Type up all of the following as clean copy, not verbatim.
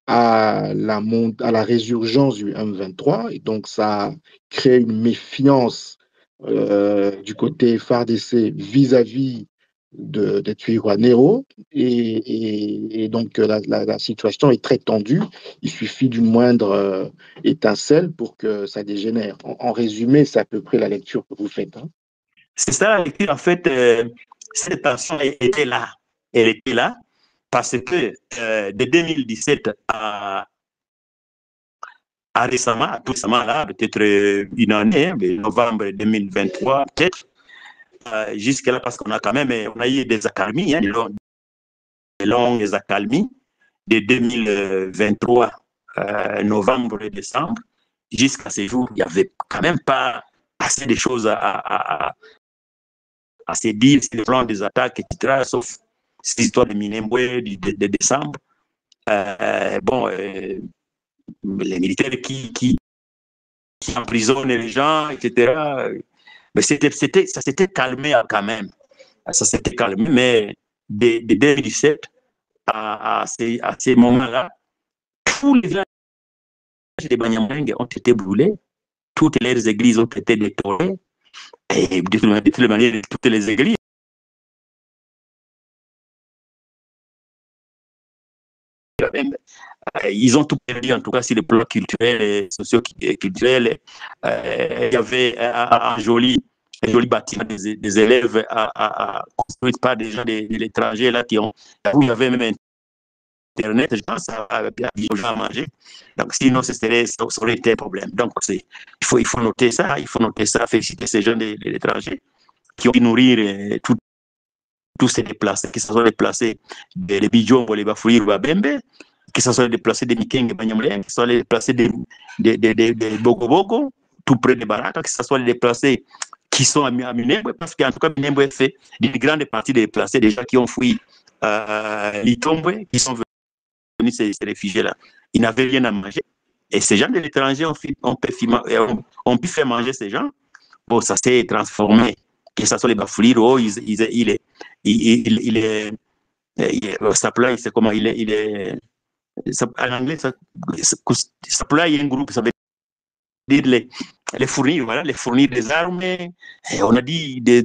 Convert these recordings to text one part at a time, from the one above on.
à la résurgence du M23, et donc ça crée une méfiance du côté FARDC vis-à-vis des Twirwaneros, et donc la situation est très tendue. Il suffit d'une moindre étincelle pour que ça dégénère. En résumé, c'est à peu près la lecture que vous faites. Hein. C'est ça la lecture. En fait, cette tension était là. Elle était là parce que de 2017 à récemment, tout récemment, là, peut-être une année, novembre 2023, peut-être, jusque-là, parce qu'on a quand même on a eu des accalmies, hein, des longues accalmies de 2023, novembre et décembre, jusqu'à ce jour, il n'y avait quand même pas assez de choses à se dire sur le plan des attaques, etc., sauf cette histoire de Minembwe de décembre. Bon, les militaires qui emprisonnent les gens, etc., mais ça s'était calmé quand même. Ça s'était calmé, mais de 2017 à ces moments-là, tous les villages de Banyamulenge ont été brûlés, toutes les églises ont été détruites, et de toute manière, toutes les églises. Ils ont tout perdu, en tout cas, sur le plan culturel et socio-culturel. Il y avait un joli bâtiment des élèves construit par des gens de l'étranger, là, où il y avait même Internet, je pense, aux gens à manger. Donc, sinon, ça aurait été un problème. Donc, il faut noter ça, féliciter ces gens de l'étranger qui ont pu nourrir tous ces déplacés, qui se sont déplacés des Bidjons, les Bafouir, les Babembe, qui se sont déplacés des Mikeng et Banyamulenge, qui se sont déplacés des Bogo Bogo, tout près de Baraka, qui se sont déplacés qui sont à Minembwe, parce qu'en tout cas, Minembwe fait une grande partie des déplacés, des gens qui ont fui l'Itombwe, qui sont venus se réfugier là. Ils n'avaient rien à manger. Et ces gens de l'étranger ont pu faire manger ces gens. Bon, ça s'est transformé. Que ce soit les Bafouliros, c'est comment il est en anglais, supply un groupe, ça veut dire les fournir, voilà, les fournir des armes. Et on a dit des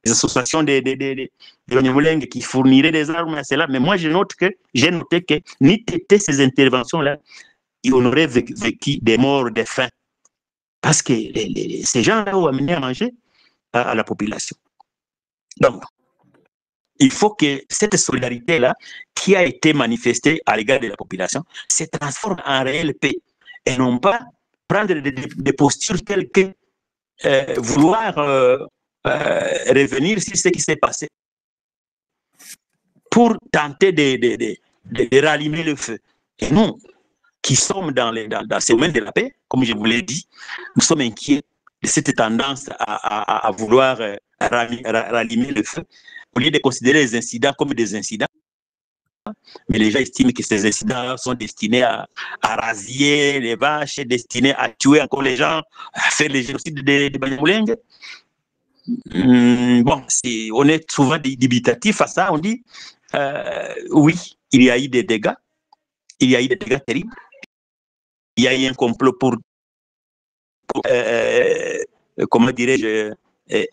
associations de Banyamulenge qui fourniraient des armes à cela. Mais moi, j'ai noté que ni ces interventions-là, on aurait vécu des morts de faim. Parce que ces gens-là ont amené à manger à la population. Donc, il faut que cette solidarité-là, qui a été manifestée à l'égard de la population, se transforme en réelle paix et non pas prendre des postures telles que vouloir revenir sur ce qui s'est passé pour tenter de rallumer le feu. Et nous, qui sommes dans ce domaine de la paix, comme je vous l'ai dit, nous sommes inquiets de cette tendance à vouloir rallumer le feu, au lieu de considérer les incidents comme des incidents. Mais les gens estiment que ces incidents sont destinés à rasier les vaches, destinés à tuer encore les gens, à faire les génocides de Banyamulenge. Bon, on est souvent dubitatif à ça. On dit, oui, il y a eu des dégâts. Il y a eu des dégâts terribles. Il y a eu un complot pour comment dirais-je,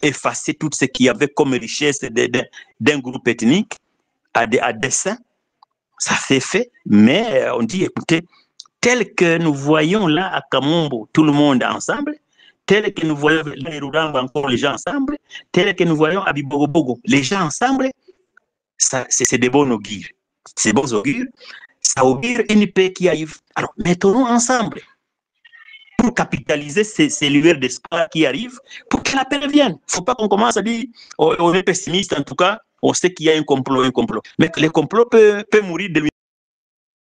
effacer tout ce qu'il y avait comme richesse d'un groupe ethnique à dessein. Ça s'est fait, mais on dit, écoutez, tel que nous voyons là à Kamombo, tout le monde ensemble, tel que nous voyons à Ruramba, encore les gens ensemble, tel que nous voyons à Bibogobogo, les gens ensemble, c'est des bons augures. C'est bons augures. Ça augure une paix qui arrive. Alors, mettons-nous ensemble pour capitaliser ces lueurs d'espoir qui arrivent, pour que la paix revienne. Il ne faut pas qu'on commence à dire, on est pessimiste, en tout cas, on sait qu'il y a un complot. Mais le complot peut mourir de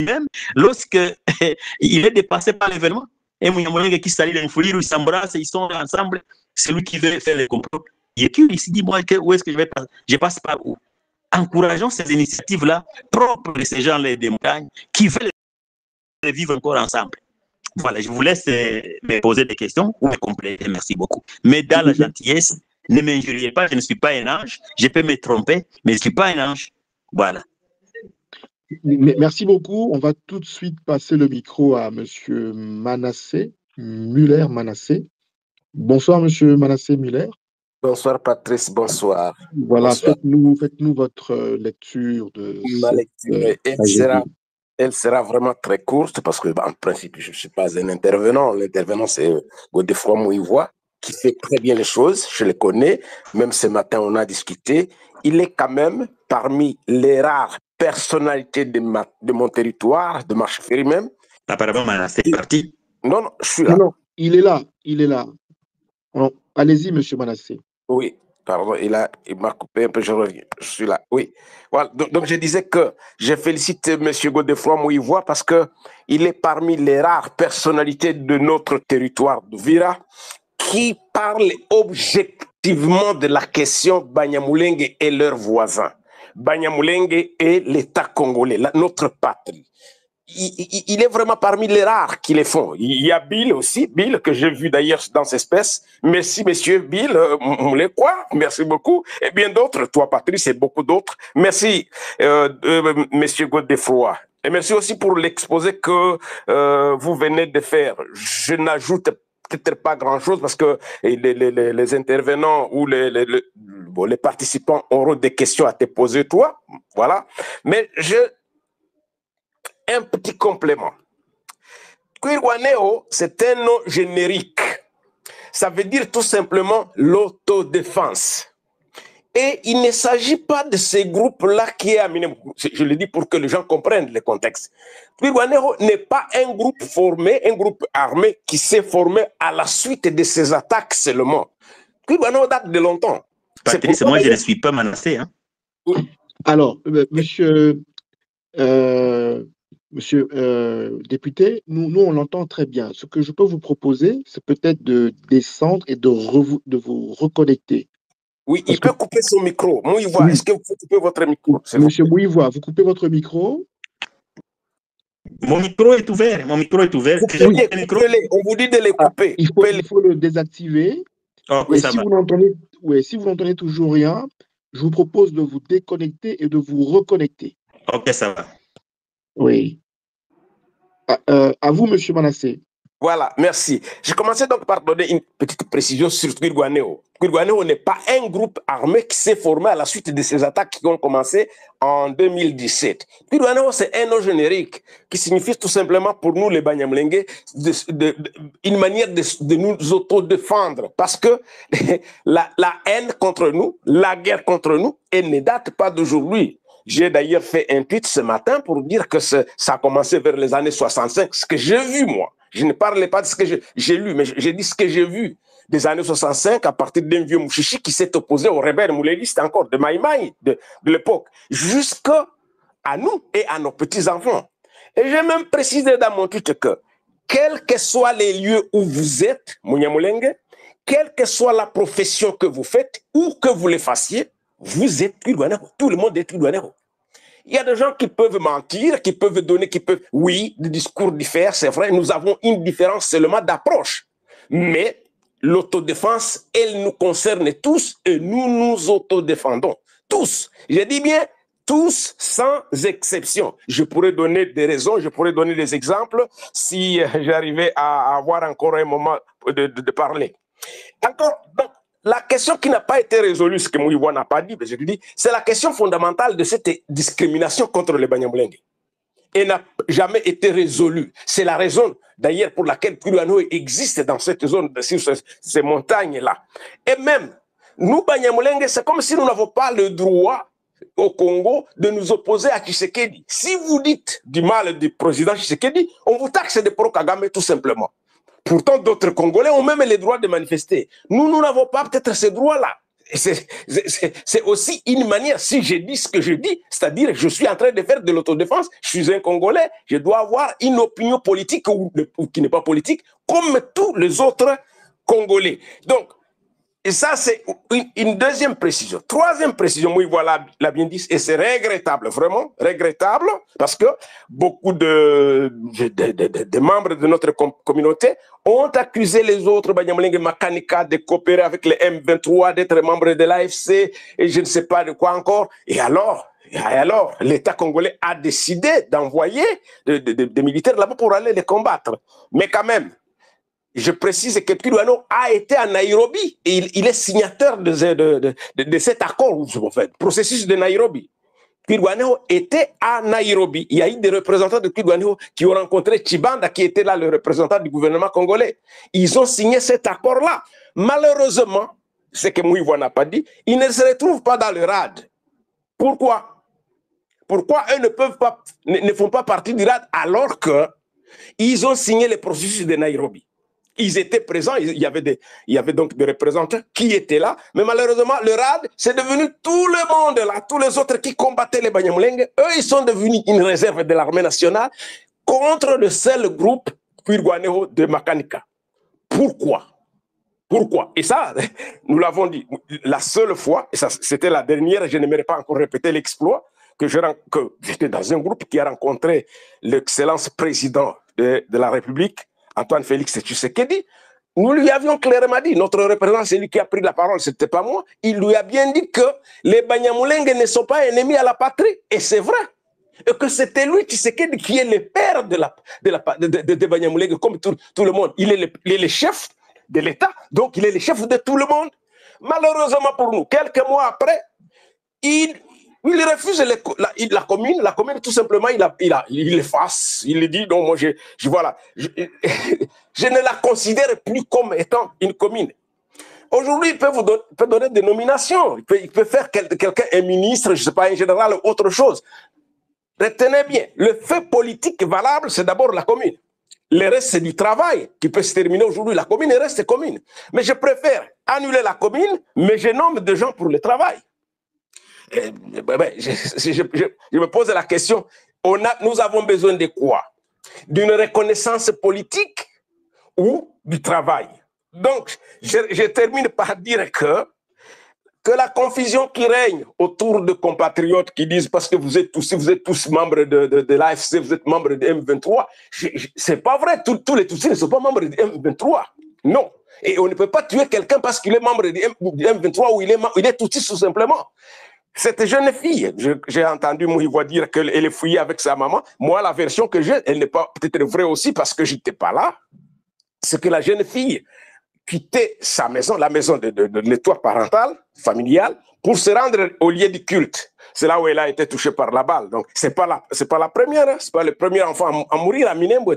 lui-même lorsque il est dépassé par l'événement. Et Mouyamolenge qui s'allie dans une folie, ils s'embrassent, ils sont ensemble, c'est lui qui veut faire le complot. Il se dit, moi, où est-ce que je vais passer? Je passe par où? Encourageons ces initiatives-là, propres de ces gens-là des montagnes, qui veulent vivre encore ensemble. Voilà, je vous laisse me poser des questions ou me compléter. Merci beaucoup. Mais dans la gentillesse, ne m'injuriez pas, je ne suis pas un ange. Je peux me tromper, mais je ne suis pas un ange. Voilà. Merci beaucoup. On va tout de suite passer le micro à Monsieur Manassé, Muller Manassé. Bonsoir, Monsieur Manassé Muller. Bonsoir Patrice, bonsoir. Voilà, Bonsoir. faites-nous votre lecture de Ma cette lecture, tragédie. elle sera vraiment très courte parce que, en principe, je ne suis pas un intervenant. L'intervenant, c'est Godefroy Mouivoire qui fait très bien les choses. Je le connais. Même ce matin, on a discuté. Il est quand même parmi les rares personnalités de mon territoire, de Marche-Ferry même. Apparemment, Manassé est parti. Non, je suis là. Non, il est là. Allez-y, Monsieur Manassé. Oui, pardon, il m'a coupé un peu, je reviens. Je suis là, oui. Voilà, donc je disais que je félicite M. Godefroy Mouivoire parce qu'il est parmi les rares personnalités de notre territoire de Vira qui parle objectivement de la question Banyamulenge et leurs voisins. Banyamulenge et l'État congolais, notre patrie. Il est vraiment parmi les rares qui les font. Il y a Bill aussi, Bill, que j'ai vu d'ailleurs dans cette espèce. Merci, monsieur Bill, quoi, merci beaucoup. Et bien d'autres, toi, Patrice, et beaucoup d'autres. Merci, monsieur Godefroy. Et merci aussi pour l'exposé que vous venez de faire. Je n'ajoute peut-être pas grand-chose parce que les intervenants ou les participants auront des questions à te poser, toi. Voilà. Mais un petit complément. Twirwaneho, c'est un nom générique. Ça veut dire tout simplement l'autodéfense. Et il ne s'agit pas de ces groupes-là qui est amené. Je le dis pour que les gens comprennent le contexte. Twirwaneho n'est pas un groupe formé, un groupe armé qui s'est formé à la suite de ces attaques seulement. Twirwaneho date de longtemps. Patrice, moi, je ne suis pas menacé. Hein. Alors, monsieur député, nous, on l'entend très bien. Ce que je peux vous proposer, c'est peut-être de descendre et de vous reconnecter. Oui, il peut couper son micro. Mouivoire, est-ce que vous pouvez couper votre micro? Monsieur Mouivoire, vous coupez votre micro? Mon micro est ouvert. Mon micro est ouvert. On vous dit de les couper. Il faut le désactiver. Oh, et ça si va. si vous n'entendez toujours rien, je vous propose de vous déconnecter et de vous reconnecter. Ok, ça va. Oui. À vous, monsieur Manassé. Voilà, merci. Je commençais donc par donner une petite précision sur Twirwaneho. Twirwaneho n'est pas un groupe armé qui s'est formé à la suite de ces attaques qui ont commencé en 2017. Twirwaneho, c'est un nom générique qui signifie tout simplement pour nous, les Banyamulenge, une manière de nous autodéfendre. Parce que la haine contre nous, la guerre contre nous, elle ne date pas d'aujourd'hui. J'ai d'ailleurs fait un tweet ce matin pour dire que ça a commencé vers les années 65, ce que j'ai vu moi. Je ne parlais pas de ce que j'ai lu, mais j'ai dit ce que j'ai vu des années 65 à partir d'un vieux Mouchichi qui s'est opposé aux rebelles moulélistes encore, de Maïmaï, de l'époque, jusqu'à nous et à nos petits-enfants. Et j'ai même précisé dans mon tweet que, quels que soient les lieux où vous êtes, Munyamulenge, quelle que soit la profession que vous faites, ou que vous les fassiez, vous êtes Twirwaneho. Tout le monde est Twirwaneho. Il y a des gens qui peuvent mentir, qui peuvent donner, oui, des discours diffèrent, c'est vrai, nous avons une différence seulement d'approche. Mais l'autodéfense, elle nous concerne tous et nous nous autodéfendons. Tous. Je dis bien tous, sans exception. Je pourrais donner des raisons, je pourrais donner des exemples si j'arrivais à avoir encore un moment de parler. Encore, donc, la question qui n'a pas été résolue, ce que Mouivoire n'a pas dit, mais je dis, c'est la question fondamentale de cette discrimination contre les Banyamulenge. Et n'a jamais été résolue. C'est la raison, d'ailleurs, pour laquelle Twirwaneho existe dans cette zone, sur ces montagnes-là. Et même, nous, Banyamulenge, c'est comme si nous n'avons pas le droit au Congo de nous opposer à Tshisekedi. Si vous dites du mal du président Tshisekedi, on vous taxe de pro-Kagame tout simplement. Pourtant, d'autres Congolais ont même les droits de manifester. Nous n'avons pas peut-être ces droits-là. C'est aussi une manière, si je dis ce que je dis, c'est-à-dire je suis en train de faire de l'autodéfense, je suis un Congolais, je dois avoir une opinion politique ou qui n'est pas politique, comme tous les autres Congolais. Donc, et ça, c'est une deuxième précision. Troisième précision, oui, voilà, l'a bien dit, et c'est regrettable, vraiment regrettable, parce que beaucoup de membres de notre communauté ont accusé les autres Banyamulenge Makanika de coopérer avec les M23, d'être membres de l'AFC, et je ne sais pas de quoi encore. Et alors, Et alors, l'État congolais a décidé d'envoyer des militaires là-bas pour aller les combattre. Mais quand même, je précise que Twirwaneho a été à Nairobi et il est signateur de cet accord, en fait, processus de Nairobi. Twirwaneho était à Nairobi. Il y a eu des représentants de Twirwaneho qui ont rencontré Chibanda, qui était là le représentant du gouvernement congolais. Ils ont signé cet accord-là. Malheureusement, ce que Mouivois n'a pas dit, ils ne se retrouvent pas dans le RAD. Pourquoi? Pourquoi eux ne font pas partie du RAD alors qu'ils ont signé le processus de Nairobi? Ils étaient présents, il y avait donc des représentants qui étaient là, mais malheureusement, le RAD, c'est devenu tout le monde là, tous les autres qui combattaient les Banyamulenge, eux, ils sont devenus une réserve de l'armée nationale contre le seul groupe Twirwaneho de Makanika. Pourquoi? Pourquoi? Et ça, nous l'avons dit, la seule fois, et ça c'était la dernière, je n'aimerais pas encore répéter l'exploit, que j'étais dans un groupe qui a rencontré l'excellence président de la République, Antoine Félix Tshisekedi. Nous lui avions clairement dit, notre représentant, c'est lui qui a pris la parole, ce n'était pas moi, il lui a bien dit que les Banyamulenge ne sont pas ennemis à la patrie, et c'est vrai. Et que c'était lui, Tshisekedi, qui est le père de Banyamulenge, comme tout le monde. Il est le chef de l'État, donc il est le chef de tout le monde. Malheureusement pour nous, quelques mois après, il refuse la commune, tout simplement, il efface, il dit, non, moi, je ne la considère plus comme étant une commune. Aujourd'hui, il peut donner des nominations, il peut faire quelqu'un un ministre, je ne sais pas, un général, autre chose. Retenez bien, le fait politique valable, c'est d'abord la commune. Le reste, c'est du travail qui peut se terminer aujourd'hui. La commune reste commune. Mais je préfère annuler la commune, mais je nomme des gens pour le travail. Je me pose la question, nous avons besoin de quoi? D'une reconnaissance politique ou du travail? Donc, je termine par dire que la confusion qui règne autour de compatriotes qui disent parce que vous êtes tous membres de l'AFC, vous êtes membres de M23, c'est pas vrai, tous les Tutsis ne sont pas membres de M23, non. Et on ne peut pas tuer quelqu'un parce qu'il est membre de M23 ou il est Tutsi tout simplement. Cette jeune fille, j'ai entendu Mouivois dire qu'elle est fouillée avec sa maman. Moi, la version que j'ai, elle n'est pas peut-être vraie aussi parce que je n'étais pas là. C'est que la jeune fille quittait sa maison, la maison de l'étoile parentale, familiale, pour se rendre au lieu du culte. C'est là où elle a été touchée par la balle. Donc, c'est pas la première, hein, c'est pas le premier enfant à mourir à Minembwe.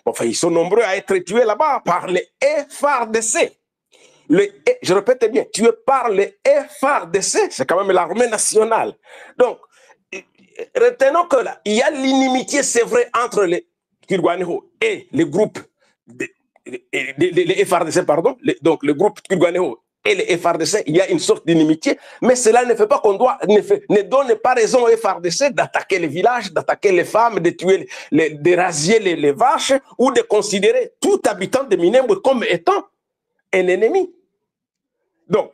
Enfin, ils sont nombreux à être tués là-bas par les FARDC. Je répète bien, tués par les FARDC, c'est quand même l'armée nationale. Donc, retenons que là, il y a l'inimitié, c'est vrai, entre les Twirwaneho et les groupes, les FARDC, pardon, donc le groupe Twirwaneho et les FARDC, il y a une sorte d'inimitié, mais cela ne fait pas qu'on ne donne pas raison aux FARDC d'attaquer les villages, d'attaquer les femmes, de tuer, de rasier les vaches, ou de considérer tout habitant de Minembwe comme étant un ennemi. Donc,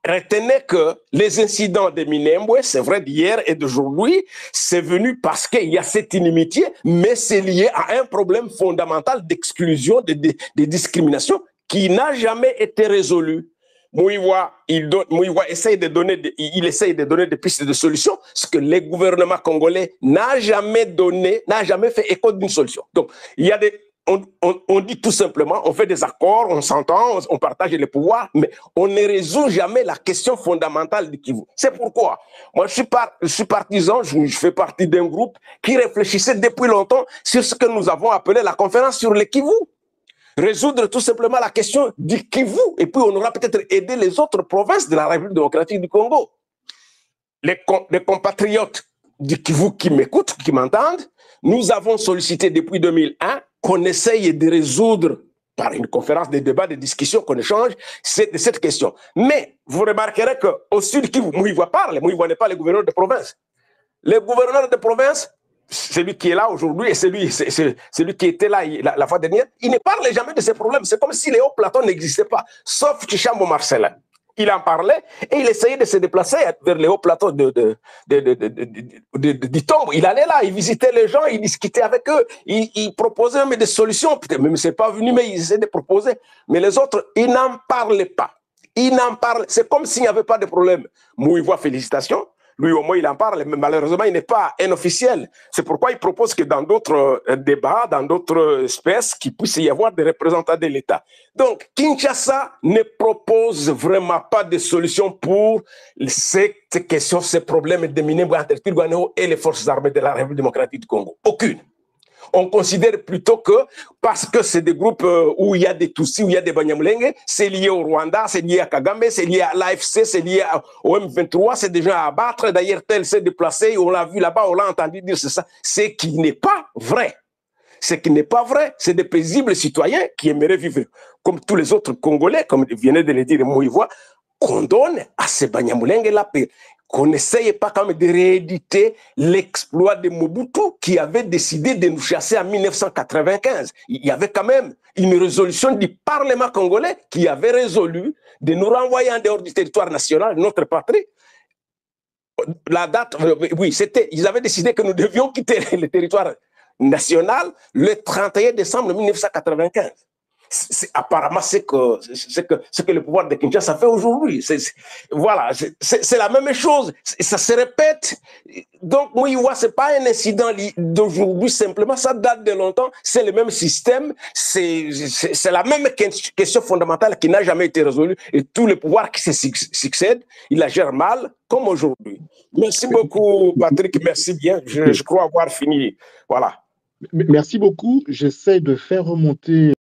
retenez que les incidents de Minembwe, c'est vrai d'hier et d'aujourd'hui, c'est venu parce qu'il y a cette inimitié, mais c'est lié à un problème fondamental d'exclusion, de discrimination qui n'a jamais été résolu. Mouivois essaye de donner des pistes de solutions, ce que le gouvernement congolais n'a jamais fait écho d'une solution. Donc, il y a on dit tout simplement, on fait des accords, on s'entend, on partage les pouvoirs, mais on ne résout jamais la question fondamentale du Kivu. C'est pourquoi moi je suis partisan, je fais partie d'un groupe qui réfléchissait depuis longtemps sur ce que nous avons appelé la conférence sur le Kivu. Résoudre tout simplement la question du Kivu, et puis on aura peut-être aidé les autres provinces de la République démocratique du Congo. Les compatriotes du Kivu qui m'écoutent, qui m'entendent, nous avons sollicité depuis 2001 qu'on essaye de résoudre par une conférence, des débats, des discussions, qu'on échange cette question. Mais vous remarquerez qu'au sud Kivu, Mouivois parle, Mouivois n'est pas le gouverneur de province. Le gouverneur de province, celui qui est là aujourd'hui et celui qui était là la fois dernière, il ne parle jamais de ces problèmes. C'est comme si les hauts plateaux n'existaient pas, sauf Tchishambo Marcelin. Il en parlait et il essayait de se déplacer vers les hauts plateaux du Tombe. Il allait là, il visitait les gens, il discutait avec eux, il proposait même des solutions. Peut-être même c'est pas venu, mais il essayait de proposer. Mais les autres, ils n'en parlaient pas. Ils n'en parlaient. C'est comme s'il n'y avait pas de problème. Mouivois, félicitations. Lui, au moins, il en parle, mais malheureusement, il n'est pas un officiel. C'est pourquoi il propose que dans d'autres débats, dans d'autres espèces, qu'il puisse y avoir des représentants de l'État. Donc, Kinshasa ne propose vraiment pas de solution pour ces questions, ces problèmes dominés entre Twirwaneho et les forces armées de la République démocratique du Congo. Aucune. On considère plutôt que, parce que c'est des groupes où il y a des Tutsis, où il y a des Banyamulenge, c'est lié au Rwanda, c'est lié à Kagame, c'est lié à l'AFC, c'est lié au M23, c'est déjà à abattre. D'ailleurs, tel s'est déplacé, on l'a vu là-bas, on l'a entendu dire c'est ça. Ce qui n'est pas vrai. Ce qui n'est pas vrai, c'est des paisibles citoyens qui aimeraient vivre comme tous les autres Congolais, comme venait de le dire Moïvois, qu'on donne à ces Banyamulenge la paix. Qu'on n'essaye pas quand même de rééditer l'exploit de Mobutu qui avait décidé de nous chasser en 1995. Il y avait quand même une résolution du Parlement congolais qui avait résolu de nous renvoyer en dehors du territoire national, notre patrie. La date, oui, c'était, ils avaient décidé que nous devions quitter le territoire national le 31 décembre 1995. Apparemment ce que le pouvoir de Kinshasa fait aujourd'hui. Voilà, c'est la même chose. Ça se répète. Donc, moi, ce n'est pas un incident d'aujourd'hui simplement. Ça date de longtemps. C'est le même système. C'est la même question fondamentale qui n'a jamais été résolue. Et tous les pouvoirs qui se succèdent, ils la gèrent mal, comme aujourd'hui. Merci beaucoup, Patrick. Merci bien. Je crois avoir fini. Voilà. Merci beaucoup. J'essaie de faire remonter